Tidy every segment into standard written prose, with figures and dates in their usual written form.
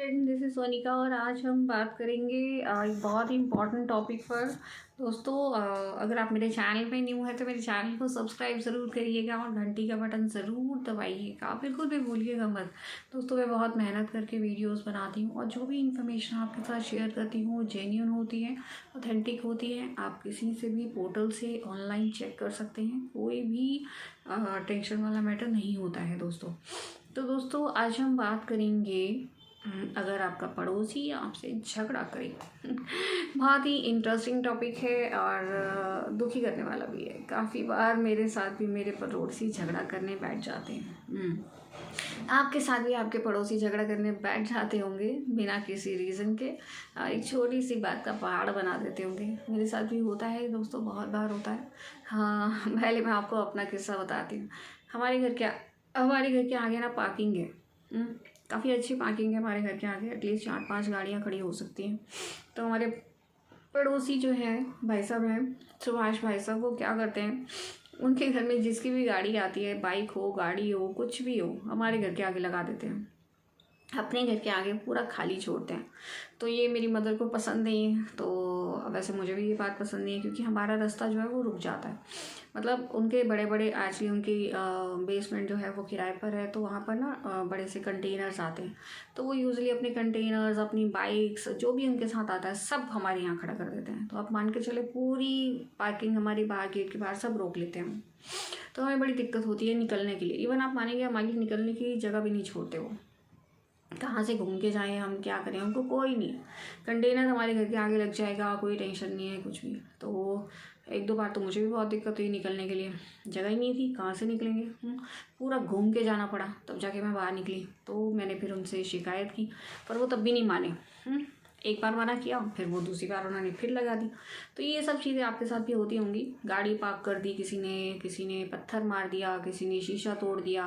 This is Sonika और आज हम बात करेंगे एक बहुत ही इम्पॉर्टेंट टॉपिक पर। दोस्तों, अगर आप मेरे चैनल पे न्यू है तो मेरे चैनल को सब्सक्राइब ज़रूर करिएगा और घंटी का बटन ज़रूर दबाइएगा, आप बिल्कुल भी भूलिएगा मत। दोस्तों, मैं बहुत मेहनत करके वीडियोस बनाती हूँ और जो भी इन्फॉर्मेशन आपके साथ शेयर करती हूँ वो जेन्युइन होती है, ऑथेंटिक होती है। आप किसी से भी पोर्टल से ऑनलाइन चेक कर सकते हैं, कोई भी टेंशन वाला मैटर नहीं होता है दोस्तों। तो दोस्तों, आज हम बात करेंगे अगर आपका पड़ोसी आपसे झगड़ा करे। बहुत ही इंटरेस्टिंग टॉपिक है और दुखी करने वाला भी है। काफ़ी बार मेरे साथ भी मेरे पड़ोसी झगड़ा करने बैठ जाते हैं। आपके साथ भी आपके पड़ोसी झगड़ा करने बैठ जाते होंगे बिना किसी रीज़न के। एक छोटी सी बात का पहाड़ बना देते होंगे। मेरे साथ भी होता है दोस्तों, बहुत बार होता है। हाँ, पहले मैं आपको अपना किस्सा बताती हूँ। हमारे घर के आगे ना पार्किंग है। काफ़ी अच्छी पार्किंग है हमारे घर के आगे, एटलीस्ट 4-5 गाड़ियाँ खड़ी हो सकती हैं। तो हमारे पड़ोसी जो हैं भाई साहब हैं, सुभाष भाई साहब, वो क्या करते हैं, उनके घर में जिसकी भी गाड़ी आती है, बाइक हो, गाड़ी हो, कुछ भी हो, हमारे घर के आगे लगा देते हैं। अपने घर के आगे पूरा खाली छोड़ते हैं। तो ये मेरी मदर को पसंद नहीं है, तो वैसे मुझे भी ये बात पसंद नहीं है, क्योंकि हमारा रास्ता जो है वो रुक जाता है। मतलब उनके बड़े बड़े एक्चुअली उनकी बेसमेंट जो है वो किराए पर है, तो वहाँ पर ना बड़े से कंटेनर्स आते हैं। तो वो यूजुअली अपने कंटेनर्स, अपनी बाइक्स, जो भी उनके साथ आता है सब हमारे यहाँ खड़ा कर देते हैं। तो आप मान के चले पूरी पार्किंग हमारी बाहर, गेट के बाहर सब रोक लेते हैं। तो हमें बड़ी दिक्कत होती है निकलने के लिए। इवन आप मानेंगे हमारी निकलने की जगह भी नहीं छोड़ते वो। कहाँ से घूम के जाएँ, हम क्या करें, उनको कोई नहीं। कंटेनर हमारे घर के आगे लग जाएगा, कोई टेंशन नहीं है कुछ भी। तो 1-2 बार तो मुझे भी बहुत दिक्कत हुई निकलने के लिए, जगह ही नहीं थी, कहाँ से निकलेंगे। पूरा घूम के जाना पड़ा, तब जाके मैं बाहर निकली। तो मैंने फिर उनसे शिकायत की, पर वो तब भी नहीं माने। एक बार मना किया, फिर वो दूसरी बार उन्होंने फिर लगा दी। तो ये सब चीज़ें आपके साथ भी होती होंगी। गाड़ी पार्क कर दी किसी ने पत्थर मार दिया, किसी ने शीशा तोड़ दिया,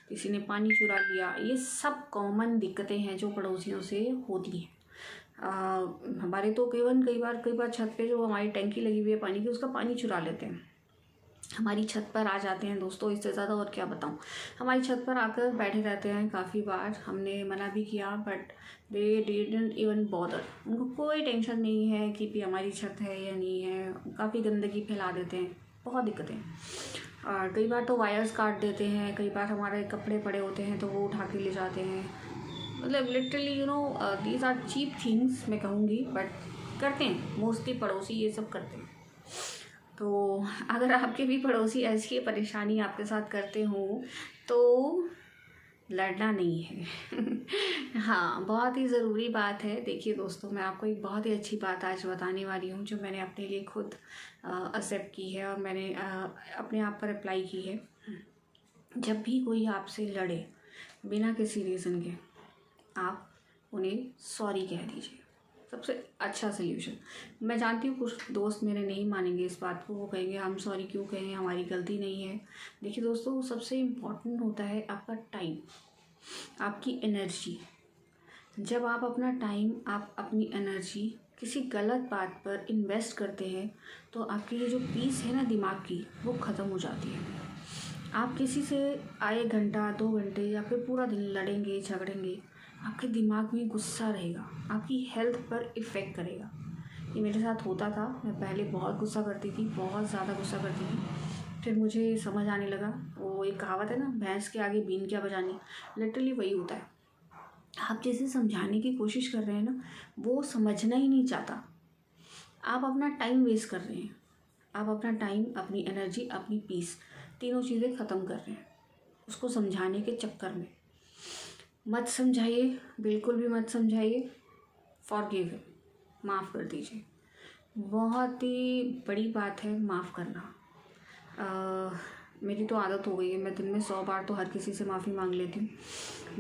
किसी ने पानी चुरा लिया। ये सब कॉमन दिक्कतें हैं जो पड़ोसियों से होती हैं। हमारे तो कई बार छत पे जो हमारी टंकी लगी हुई है पानी की, उसका पानी चुरा लेते हैं, हमारी छत पर आ जाते हैं दोस्तों। इससे ज़्यादा और क्या बताऊँ। हमारी छत पर आकर बैठे रहते हैं। काफ़ी बार हमने मना भी किया, but they didn't even bother. उनको कोई टेंशन नहीं है कि भी हमारी छत है या नहीं है। काफ़ी गंदगी फैला देते हैं, बहुत दिक्कतें। और कई बार तो वायर्स काट देते हैं, कई बार हमारे कपड़े पड़े होते हैं तो वो उठा के ले जाते हैं। मतलब literally these are cheap things मैं कहूँगी, बट करते हैं मोस्टली पड़ोसी, ये सब करते हैं। तो अगर आपके भी पड़ोसी ऐसी परेशानी आपके साथ करते हो तो लड़ना नहीं है। हाँ, बहुत ही ज़रूरी बात है। देखिए दोस्तों, मैं आपको एक बहुत ही अच्छी बात आज बताने वाली हूँ, जो मैंने अपने लिए खुद एक्सेप्ट की है और मैंने अपने आप पर अप्लाई की है। जब भी कोई आपसे लड़े बिना किसी रीज़न के, आप उन्हें सॉरी कह दीजिए। सबसे अच्छा सल्यूशन। मैं जानती हूँ कुछ दोस्त मेरे नहीं मानेंगे इस बात को, वो कहेंगे हम सॉरी क्यों कहें, हमारी गलती नहीं है। देखिए दोस्तों, सबसे इम्पॉर्टेंट होता है आपका टाइम, आपकी एनर्जी। जब आप अपना टाइम, आप अपनी एनर्जी किसी गलत बात पर इन्वेस्ट करते हैं, तो आपकी ये जो पीस है ना दिमाग की, वो ख़त्म हो जाती है। आप किसी से आए घंटा 2 घंटे या फिर पूरा दिन लड़ेंगे, झगड़ेंगे, आपके दिमाग में गुस्सा रहेगा, आपकी हेल्थ पर इफ़ेक्ट करेगा। ये मेरे साथ होता था। मैं पहले बहुत गुस्सा करती थी, बहुत ज़्यादा गुस्सा करती थी। फिर मुझे समझ आने लगा, वो एक कहावत है ना, भैंस के आगे बीन क्या बजानी। लिटरली वही होता है। आप जिसे समझाने की कोशिश कर रहे हैं ना, वो समझना ही नहीं चाहता। आप अपना टाइम वेस्ट कर रहे हैं। आप अपना टाइम, अपनी एनर्जी, अपनी पीस, तीनों चीज़ें ख़त्म कर रहे हैं उसको समझाने के चक्कर में। मत समझाइए, बिल्कुल भी मत समझाइए। फॉरगिव, माफ़ कर दीजिए। बहुत ही बड़ी बात है माफ़ करना। मेरी तो आदत हो गई है, मैं दिन में 100 बार तो हर किसी से माफ़ी मांग लेती हूँ,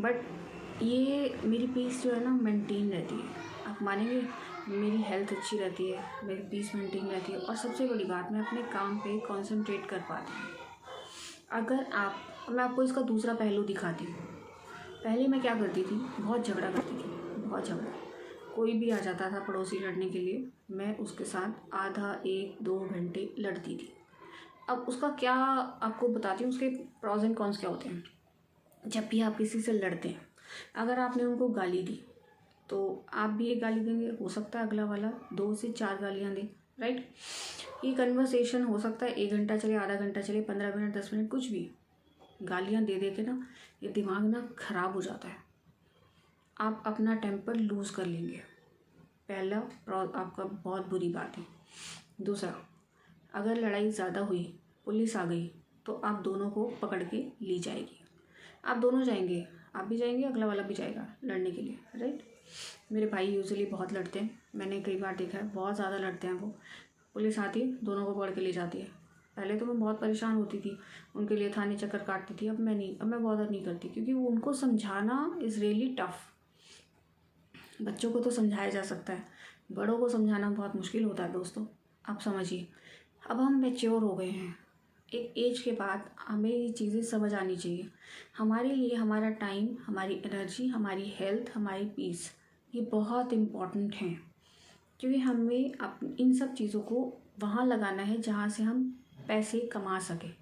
बट ये मेरी पीस जो है ना मेंटेन रहती है। आप मानेंगे, मेरी हेल्थ अच्छी रहती है, मेरी पीस मेंटेन रहती है, और सबसे बड़ी बात, मैं अपने काम पे कंसंट्रेट कर पाती हूँ। मैं आपको इसका दूसरा पहलू दिखाती हूँ। पहले मैं क्या करती थी, बहुत झगड़ा करती थी, बहुत झगड़ा। कोई भी आ जाता था पड़ोसी लड़ने के लिए, मैं उसके साथ आधा 1-2 घंटे लड़ती थी। अब उसका क्या आपको बताती हूँ, उसके प्रॉज एंड कॉन्स क्या होते हैं। जब भी आप किसी से लड़ते हैं, अगर आपने उनको गाली दी, तो आप भी एक गाली देंगे, हो सकता है अगला वाला 2 से 4 गालियाँ दे, राइट। ये कन्वर्सेशन हो सकता है 1 घंटा चले, आधा घंटा चले, 15 मिनट, 10 मिनट, कुछ भी। गालियाँ दे दे के ना ये दिमाग ना ख़राब हो जाता है। आप अपना टेम्पर लूज़ कर लेंगे, पहला आपका बहुत बुरी बात है। दूसरा, अगर लड़ाई ज़्यादा हुई, पुलिस आ गई, तो आप दोनों को पकड़ के ली जाएगी। आप दोनों जाएंगे, आप भी जाएंगे, अगला वाला भी जाएगा लड़ने के लिए, राइट। मेरे भाई यूजुअली बहुत लड़ते हैं, मैंने कई बार देखा है, बहुत ज़्यादा लड़ते हैं वो। पुलिस आती है, दोनों को पकड़ के ले जाती है। पहले तो मैं बहुत परेशान होती थी, उनके लिए थाने चक्कर काटती थी। अब मैं नहीं, अब मैं बॉदर नहीं करती, क्योंकि वो उनको समझाना इज़ रियली टफ। बच्चों को तो समझाया जा सकता है, बड़ों को समझाना बहुत मुश्किल होता है दोस्तों। आप समझिए, अब हम मैच्योर हो गए हैं, एक एज के बाद हमें ये चीज़ें समझ आनी चाहिए। हमारे लिए हमारा टाइम, हमारी एनर्जी, हमारी हेल्थ, हमारी पीस, ये बहुत इम्पॉर्टेंट हैं, क्योंकि हमें इन सब चीज़ों को वहाँ लगाना है जहाँ से हम पैसे कमा सकें।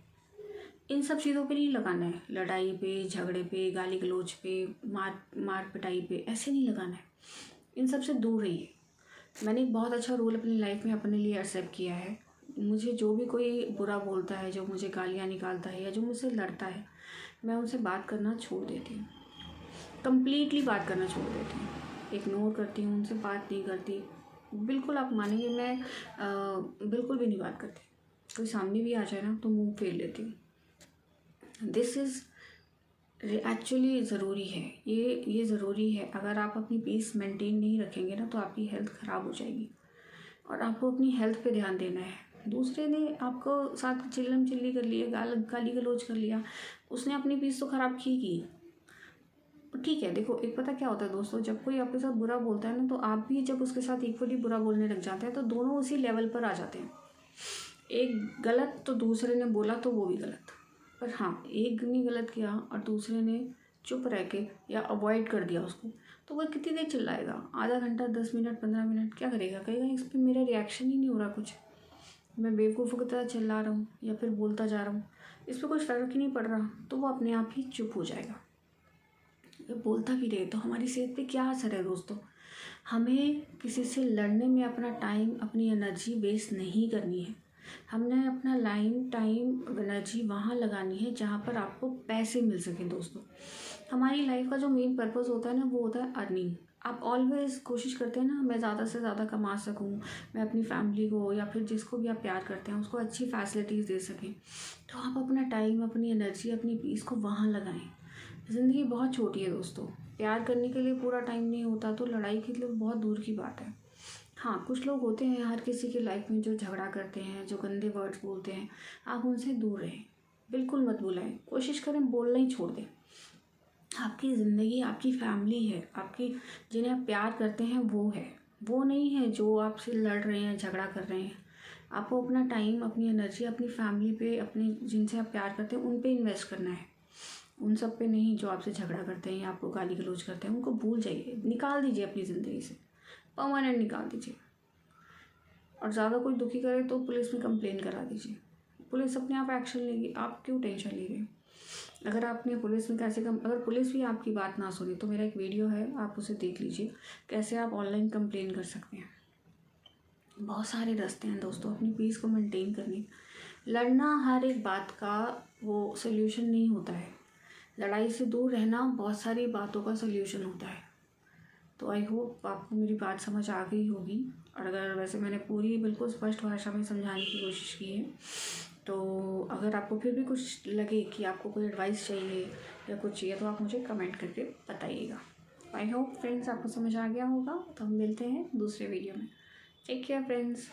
इन सब चीज़ों पे नहीं लगाना है, लड़ाई पे, झगड़े पे, गाली गलौज पे, मार पिटाई पे, ऐसे नहीं लगाना है। इन सब से दूर रहिए। मैंने एक बहुत अच्छा रूल अपनी लाइफ में अपने लिए एक्सेप्ट किया है। मुझे जो भी कोई बुरा बोलता है, जो मुझे गालियाँ निकालता है या जो मुझसे लड़ता है, मैं उनसे बात करना छोड़ देती हूँ, कंप्लीटली बात करना छोड़ देती हूँ, इग्नोर करती हूँ, उनसे बात नहीं करती। बिल्कुल आप मानेंगे, मैं बिल्कुल भी नहीं बात करती। कोई सामने भी आ जाए ना तो मुंह फेर लेती हूँ। दिस इज़ एक्चुअली ज़रूरी है, ये ज़रूरी है। अगर आप अपनी पीस मेंटेन नहीं रखेंगे ना तो आपकी हेल्थ ख़राब हो जाएगी, और आपको अपनी हेल्थ पे ध्यान देना है। दूसरे ने आपको साथ चिल्लम चिल्ली कर लिया, गाली गलौज कर लिया, उसने अपनी पीस तो ख़राब की। ठीक है, देखो, एक पता क्या होता है दोस्तों, जब कोई आपके साथ बुरा बोलता है ना तो आप भी जब उसके साथ इक्वली बुरा बोलने लग जाते हैं तो दोनों उसी लेवल पर आ जाते हैं। एक गलत तो दूसरे ने बोला तो वो भी गलत, पर हाँ, एक ने गलत किया और दूसरे ने चुप रह के या अवॉइड कर दिया उसको, तो वह कितनी देर चिल्लाएगा? आधा घंटा, 10 मिनट, 15 मिनट, क्या करेगा? कहेगा इस पर मेरा रिएक्शन ही नहीं हो रहा, कुछ मैं बेवकूफ़ की तरह चिल्ला रहा हूँ या फिर बोलता जा रहा हूँ, इस पर कुछ फ़र्क ही नहीं पड़ रहा, तो वो अपने आप ही चुप हो जाएगा। बोलता भी रहे तो हमारी सेहत पे क्या असर है दोस्तों? हमें किसी से लड़ने में अपना टाइम, अपनी एनर्जी वेस्ट नहीं करनी है। हमने अपना टाइम एनर्जी वहाँ लगानी है जहाँ पर आपको पैसे मिल सकें दोस्तों। हमारी लाइफ का जो मेन पर्पस होता है ना, वो होता है अर्निंग। आप ऑलवेज कोशिश करते हैं ना, मैं ज़्यादा से ज़्यादा कमा सकूं, मैं अपनी फैमिली को या फिर जिसको भी आप प्यार करते हैं उसको अच्छी फैसिलिटीज़ दे सकें। तो आप अपना टाइम, अपनी एनर्जी, अपनी पीस को वहाँ लगाएं। ज़िंदगी बहुत छोटी है दोस्तों, प्यार करने के लिए पूरा टाइम नहीं होता, तो लड़ाई के लिए बहुत दूर की बात है। हाँ, कुछ लोग होते हैं हर किसी की लाइफ में जो झगड़ा करते हैं, जो गंदे वर्ड्स बोलते हैं, आप उनसे दूर रहें, बिल्कुल मत बुलाएं, कोशिश करें बोलना ही छोड़ दें। आपकी ज़िंदगी आपकी फैमिली है, आपकी जिन्हें आप प्यार करते हैं वो है, वो नहीं है जो आपसे लड़ रहे हैं, झगड़ा कर रहे हैं। आपको अपना टाइम, अपनी एनर्जी अपनी फैमिली पे, अपने जिनसे आप प्यार करते हैं उन पे इन्वेस्ट करना है, उन सब पे नहीं जो आपसे झगड़ा करते हैं या आपको गाली गलौज करते हैं। उनको भूल जाइए, निकाल दीजिए अपनी ज़िंदगी से, परमानेंट निकाल दीजिए। और ज़्यादा कोई दुखी करे तो पुलिस में कंप्लेन करा दीजिए, पुलिस अपने आप एक्शन लेगी, आप क्यों टेंशन ले रहे हैं? अगर आपने पुलिस में अगर पुलिस भी आपकी बात ना सुने तो मेरा एक वीडियो है, आप उसे देख लीजिए, कैसे आप ऑनलाइन कंप्लेन कर सकते हैं। बहुत सारे रास्ते हैं दोस्तों अपनी पीस को मेंटेन करने। लड़ना हर एक बात का वो सोल्यूशन नहीं होता है, लड़ाई से दूर रहना बहुत सारी बातों का सोल्यूशन होता है। तो आई होप आपको मेरी बात समझ आ गई होगी, और अगर वैसे मैंने पूरी बिल्कुल स्पष्ट भाषा में समझाने की कोशिश की है, तो अगर आपको फिर भी कुछ लगे कि आपको कोई एडवाइस चाहिए या कुछ चाहिए तो आप मुझे कमेंट करके बताइएगा। आई होप फ्रेंड्स आपको समझ आ गया होगा, तो हम मिलते हैं दूसरे वीडियो में। Take care friends.